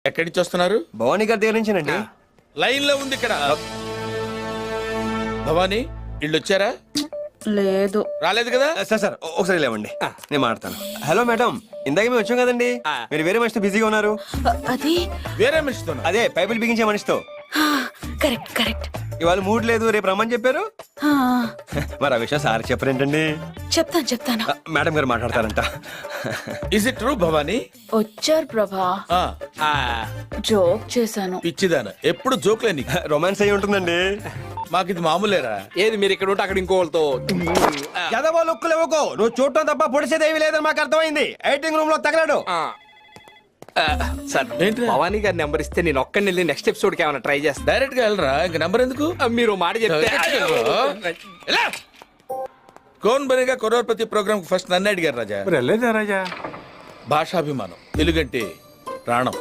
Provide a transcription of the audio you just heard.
ఎక్కడి నుంచి వస్తున్నారు? భవానీ గారి దగ్గర నుంచేనండి. లైన్ లో ఉంది ఇక్కడ. భవానీ ఇళ్ళు వచ్చారా? లేదు. రాలేదు కదా? సార్ ఒకసారి లేవండి, నేను మాట్లాడతాను. హలో మేడం, ఇందాక మేము వచ్చాం కదండి. మీరు వేరే మనిషితో బిజీగా ఉన్నారు. అది వేరే మనిషితో? అదే పైపులు బిగించే మనిషితో. Correct correct. ఇవాళ మూడ్ లేదు, రేపు రమ్మని చెప్పారు. మరి ఆ విషయం సార్ చెప్పరేంటండి? చెప్తాను. మేడం గారు మాట్లాడతారంట. Is it true Bhavani? వచ్చారు ప్రభా, ఆ, జోక్ చేశాను. పిచ్చిదాన ఎప్పుడు జోక్లే నీకు. రొమాన్స్ అయి ఉంటుందండి. మాకు ఇది మామూలేరా? ఏది మీరు ఇక్కడ ఉంటే అక్కడ ఇంకోళ్ళతో ఎదవో లుక్కులు ఇవ్వకో. నువ్వు చూడటం తప్ప పొడిసేదేవి లేదని మాకు అర్థమైంది. ఎడిటింగ్ రూమ్ లో తగలాడు. సార్ ఏంట్రా? భవానీ గారి నెంబర్ ఇస్తే నేను ఒక్కడిని వెళ్ళి నెక్స్ట్ ఎపిసోడ్ కి ఏమైనా ట్రై చేస్తా. డైరెక్ట్ గా వెళ్ళరా, ఇంక నంబర్ ఎందుకు? మీరు మాట చెప్తే కౌన్ బనేగా కరోడ్పతి ప్రోగ్రామ్ ఫస్ట్ నన్ను అడిగారు రాజా. వెళ్ళలేదా రాజా? భాషాభిమానం, తెలుగంటే ప్రాణం.